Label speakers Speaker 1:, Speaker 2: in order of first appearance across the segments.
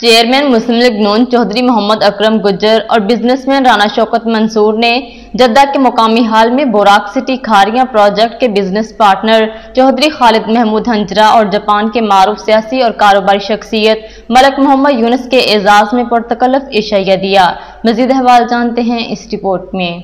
Speaker 1: Chairman मुस्लिम league नून चौधरी मोहम्मद अकरम गुज्जर और businessman Rana Shaukat Mansoor ने जद्दा के मुकामी हाल में बोराक सिटी खारियां प्रोजेक्ट के बिजनेस पार्टनर चौधरी खालिद महमूद हंजरा और जापान के मारूफ सियासी और कारोबारी शख्सियत मलक मोहम्मद यूनुस के एजाज में पुरतकल्लुफ इशाइया दिया। मजीद अहवाल जानते हैं इस रिपोर्ट में।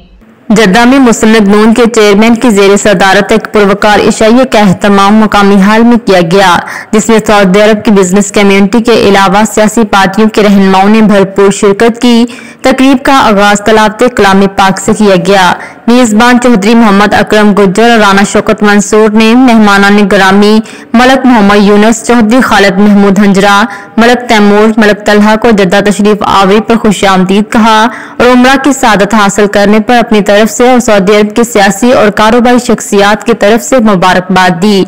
Speaker 2: जद्दा में मुस्लिम लीग नून के चेयरमैन की जेर सदारत एक पुरवकार इशाइये का एहतमाम मुकामी हाल में किया गया, जिसमें सऊदी अरब की बिजनेस कम्युनिटी के अलावा सियासी पार्टियों के रहनुमाओं ने भरपूर शिरकत की। तकरीब का आगाज तलावते कलाम पाक से किया गया। मेजबान चौधरी मोहम्मद अकरम गुज्जर और राना शौकत मंसूर ने मेहमानान ग्रामी मलक मोहम्मद यूनुस, चौधरी खालिद महमूद हंजरा, मलक तैमूर, मलक तलहा को जद्दा तशरीफ आवरी पर खुशामदीद कहा और उम्रा की सादत हासिल करने पर अपनी तरफ से और सऊदी अरब के सियासी और कारोबारी शख्सियात की तरफ से मुबारकबाद दी।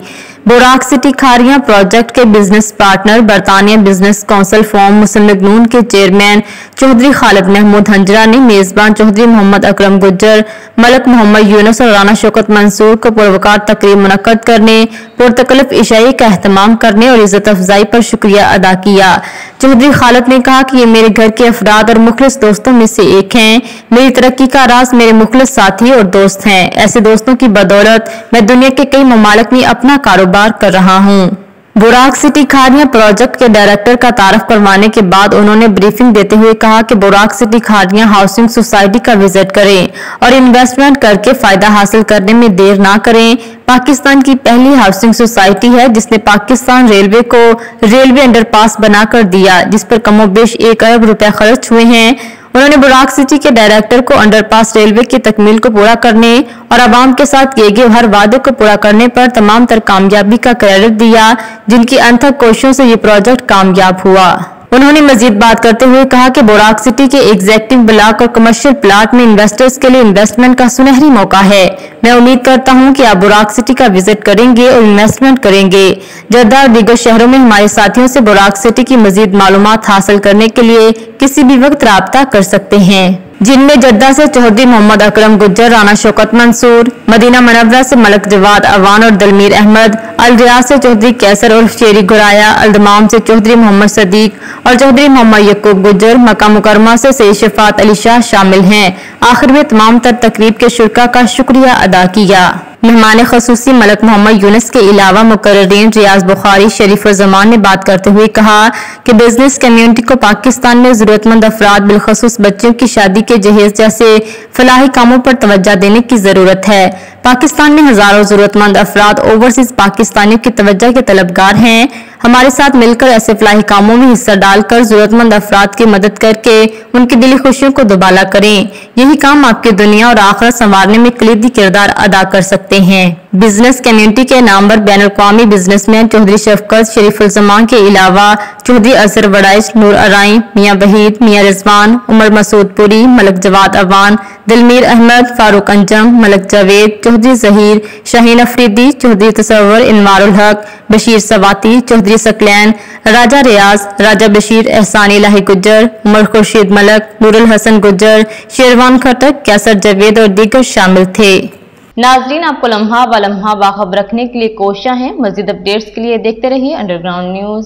Speaker 2: बोराक सिटी खारियां प्रोजेक्ट के बिजनेस पार्टनर बरतानिया बिजनेस काउंसिल फॉर्म मुस्लिम लीग नून के चेयरमैन चौधरी खालिद महमूद हंजरा ने मेजबान चौधरी मोहम्मद अकरम गुज्जर, मलक मोहम्मद यूनुस और राना शौकत मंसूर को पुरवकार तकरीब मुनक्कद करने, पुरतकल्लुफ इशाई का एहतमाम करने और इज्जत अफजाई पर शुक्रिया अदा किया। चौधरी खालिद ने कहा कि ये मेरे घर के अफराद और मुखलिस दोस्तों में से एक हैं। मेरी तरक्की का राज मेरे मुखलिस साथी और दोस्त हैं। ऐसे दोस्तों की बदौलत मैं दुनिया के कई ममालिक में अपना कारोबार कर रहा हूँ। बोराक सिटी खारियां प्रोजेक्ट के डायरेक्टर का तारफ करवाने के बाद उन्होंने ब्रीफिंग देते हुए कहा कि बोराक सिटी खारियां हाउसिंग सोसाइटी का विजिट करें और इन्वेस्टमेंट करके फायदा हासिल करने में देर ना करें। पाकिस्तान की पहली हाउसिंग सोसाइटी है जिसने पाकिस्तान रेलवे को रेलवे अंडरपास बनाकर दिया, जिस पर कमोबेश 1 अरब रुपए खर्च हुए हैं। उन्होंने बोराक सिटी के डायरेक्टर को अंडरपास रेलवे की तकमील को पूरा करने और आवाम के साथ किए गए हर वादे को पूरा करने पर तमाम तर कामयाबी का क्रेडिट दिया, जिनकी अनथक कोशिशों से ये प्रोजेक्ट कामयाब हुआ। उन्होंने मजीद बात करते हुए कहा कि बोराक सिटी के एग्जीक्यूटिव ब्लॉक और कमर्शियल प्लाट में इन्वेस्टर्स के लिए इन्वेस्टमेंट का सुनहरी मौका है। मैं उम्मीद करता हूं कि आप बोराक सिटी का विजिट करेंगे और इन्वेस्टमेंट करेंगे। जद्दा और दीगर शहरों में हमारे साथियों से बोराक सिटी की मजीद मालूमात हासिल करने के लिए किसी भी वक्त राब्ता कर सकते हैं, जिनमें जद्दा से चौधरी मोहम्मद अकरम गुज्जर, राना शौकत मंसूर, मदीना मनव्वरा से मलक जवाद अवान और दलमीर अहमद, अल रियाज से चौधरी कैसर और शेरी गुराया, अल दमाम से चौधरी मोहम्मद सदीक और चौधरी मोहम्मद यकूब गुज्जर, मक्का मुकरमा से सैयद शफात अली शाह शामिल हैं। आखिर में तमाम तर तकरीब के शुरका का शुक्रिया अदा किया। मेहमान खसूसी मलक मोहम्मद यूनुस के अलावा मुकर्ररीन रियाज बुखारी, शरीफ और जमान ने बात करते हुए कहा कि बिजनेस कम्युनिटी को पाकिस्तान में जरूरतमंद अफराद बिलखसूस बच्चों की शादी के जहेज जैसे फलाही कामों पर तवज्जो देने की जरूरत है। पाकिस्तान में हजारों जरूरतमंद अफराद ओवरसीज पाकिस्तानियों की तवज्जो के तलबगार हैं। हमारे साथ मिलकर ऐसे फलाही कामों में हिस्सा डालकर जरूरतमंद अफराद की मदद करके उनकी दिली खुशियों को दुबाला करें। यही काम आपकी दुनिया और आखिरत संवारने में कलीदी किरदार अदा कर सकते हैं। बिजनेस कम्युनिटी के नामवर बैन अल-अक़वामी बिजनेसमैन चौधरी शफकत, शरीफ उल जमान के अलावा चौधरी अजहर वड़ाइश, नूर अराई, मियाँ वहीद, मियाँ रिजवान, उमर मसूद पुरी, मलक जवाद अवान, दिलमीर अहमद, फारूक अंजम, मलक जावेद, चौधरी जहीर, शाहीन अफरीदी, चौधरी तसव्वुर, इनवारुल हक, बशीर सवाती, चौधरी सकलैन, राजा रियाज, राजा बशीर, एहसान इलाही गुज्जर, उमर खुर्शीद मलक, नूरुल हसन गुज्जर, शेरवान खटक, कैसर जावेद और दीगर शामिल थे।
Speaker 1: नाजरीन, आपको लम्हा ब लम्हा बाखबर रखने के लिए कोशिश है। मजीद अपडेट्स के लिए देखते रहिए अंडरग्राउंड न्यूज।